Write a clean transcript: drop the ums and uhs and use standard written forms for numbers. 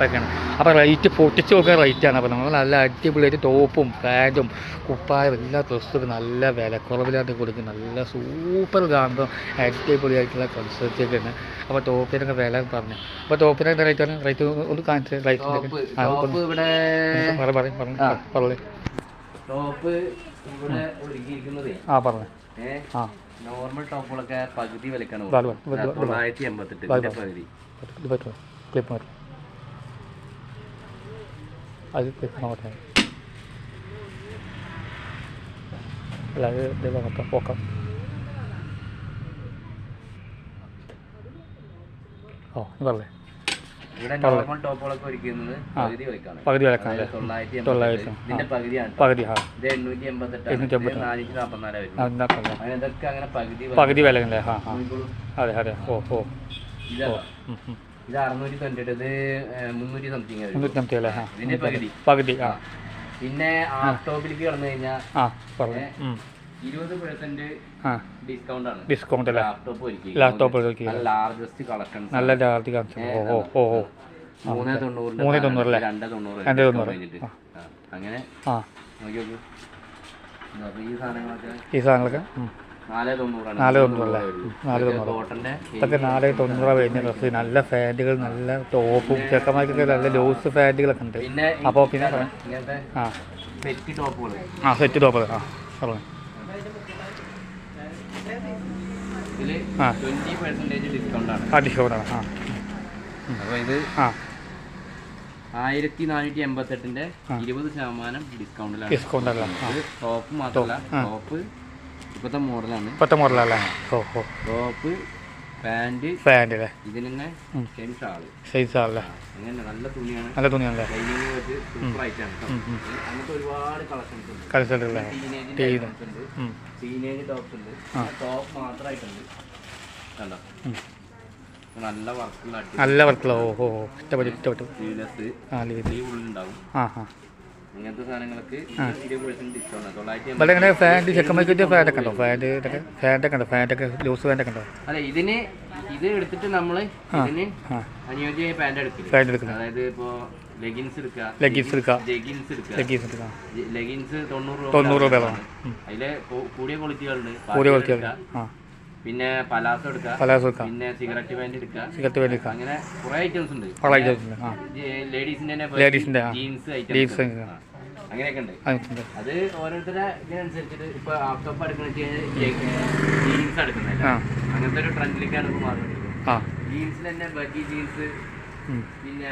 ടോപ്പൊക്കെയാണ്. അപ്പോൾ റേറ്റ് പൊട്ടിച്ച് നോക്കാൻ റേറ്റാണ്. അപ്പോൾ നമ്മൾ നല്ല അടിപൊളിയായിട്ട് ടോപ്പും പാൻറ്റും കുപ്പായം എല്ലാ ഡ്രസ്സും നല്ല വിലക്കുറവിലായിട്ട് കൊടുക്കും. നല്ല സൂപ്പർ കാണുമ്പോൾ അടിപൊളിയായിട്ടുള്ള കൺസെപ്റ്റൊക്കെയാണ്. അപ്പോൾ ടോപ്പിനൊക്കെ വില പറഞ്ഞു. അപ്പോൾ ടോപ്പിനൊക്കെ റേറ്റാണ് റേറ്റ് ഒന്ന് കാണിച്ച് റേറ്റിൻ്റെ പറഞ്ഞു. പറഞ്ഞു നോർമൽ ടോപ്പുകളൊക്കെ പകുതി വിലക്കാണ്. ക്ലിപ്പ് മാറി അത് ക്ലിപ്പ് നോക്കട്ടെ. അല്ല അത് നോക്കാം നോക്കാം. ഓ പറഞ്ഞേ ഇവിടെ നോർമൽ ടോപ്പുകളൊക്കെ ഒരുക്കുന്നത് പകുതി വിലക്കാണ്. പകുതി വിലക്കാണ്. 900 ഇതിന്റെ പകുതിയാണ്. പകുതി ആ ഇത് 888 ഇതൊക്കെ അങ്ങനെ പകുതി വില അല്ലേ? ആ ആ അതെ അതെ. ഓ ഓ ഇത് 620, ഇത് 300 സംതിങ്. 350 അല്ലേ? ആ ഇതിന്റെ പകുതി പകുതി. ആ പിന്നെ ലാപ്ടോപ്പിലേക്ക് കടന്നു കഴിഞ്ഞാൽ ആ പറഞ്ഞു 20% ഡിസ്കൗണ്ട് ആണ്. ഡിസ്കൗണ്ട് അല്ലേ? ലാപ്ടോപ്പ് ലാർജസ്റ്റ് കളക്ഷൻ, നല്ല ലാർജ് കളക്ഷൻ. ഓ ഓ ഓ 390 അല്ലേ? 290 അങ്ങനെ. ആ നോക്കി നോക്കൂ, ഈ സാധനങ്ങളൊക്കെ 490 അല്ലേ? 490 കോട്ടന്റെ ഇതൊക്കെ 490 കഴിഞ്ഞ ഡ്രസ്സ്. നല്ല ഫാൻറ്റുകൾ, നല്ല ടോപ്പും, ചെക്കന്മാർക്കൊക്കെ നല്ല ലൂസ് ഫാൻറ്റുകളൊക്കെ ഉണ്ട്. അപ്പോൾ പിന്നെ ഇങ്ങനത്തെ ആ സെറ്റ് ടോപ്പുകൾ. ആ സെറ്റ് ടോപ്പ്. ആ പറഞ്ഞു ഇതില് 20% ഡിസ്കൗണ്ട് ആണ്. ആ ഡിസ്കൗണ്ടാണ്. ആ അപ്പോൾ ഇത് ആ 1488 20% ഡിസ്കൗണ്ടിലാണ്. ഡിസ്കൗണ്ട് അല്ല? ഇത് ടോപ്പ് മാത്രമല്ല, ടോപ്പ് ഇപ്പോഴത്തെ മോഡലാണ്. ഇപ്പോഴത്തെ മോഡലല്ലേ? ഓ ഓ ടോപ്പ് പാൻറ് അല്ലേ? ഇതിന് തന്നെ ഷാള് സൈസ് ആണല്ലേ? അങ്ങനെ നല്ല തുണിയാണ്. നല്ല തുണിയാണല്ലേ? ലൈനിങ് വെച്ച് സൂപ്പർ ആയിട്ടാണ്. അങ്ങനത്തെ ഒരുപാട് കളക്ഷൻസ് ഉണ്ട്. കളിച്ചിട്ടില്ലേ? ടീനേജ് ടോപ്സ് ഉണ്ട്. ടോപ്പ് മാത്രമായിട്ടുണ്ട്. കണ്ടോ, നല്ല വർക്കുള്ള നല്ല വർക്കുള്ള. ഓ ഓ ഇഷ്ടപ്പെട്ടു. ഉള്ളിലുണ്ടാവും. ആ ആ ഇങ്ങനത്തെ സാധനങ്ങൾക്ക് 20% ഡിസ്കൗണ്ട്. ഇവിടെ എങ്ങനെ ഫാൻറ്റ് ചെക്കന്മാർക്ക് ഫാൻറ്റൊക്കെ ഉണ്ടോ? ഫാൻറ്റൊക്കെ ഉണ്ടോ? ഫാൻറ്റൊക്കെ ലൂസ് ഫാൻറ്റൊക്കെ ഉണ്ടോ? അതെ, ഇത് എടുത്തിട്ട് നമ്മൾ ഇതിന് അനുയോജ്യമായ പാൻറ് എടുക്കില്ല. അതായത് ഇപ്പോൾ ലെഗിൻസ് എടുക്കുക, ലെഗിൻസ് 90 രൂപ. അതിലെ കൂടിയ ക്വാളിറ്റികളുണ്ട്. പിന്നെ പലാസോ എടുക്കുക, പിന്നെ സിഗരറ്റ് പാൻറ് എടുക്കുക. അങ്ങനെ കുറെ ഐറ്റംസ് ഉണ്ട്. ലേഡീസിന്റെ ജീൻസ് ഐറ്റംസ് അങ്ങനെയൊക്കെ ഉണ്ട്. അത് ഓരോരുത്തരുടെ ഇതിനനുസരിച്ചിട്ട് ഇപ്പൊ ലാപ്ടോപ്പ് എടുക്കുന്ന ജീൻസ് എടുക്കുന്നില്ല, അങ്ങനത്തെ ഒരു ട്രെൻഡിലേക്കാണ് ഇപ്പോൾ മാറുന്നത്. ജീൻസിൽ തന്നെ ബഗി ജീൻസ്, പിന്നെ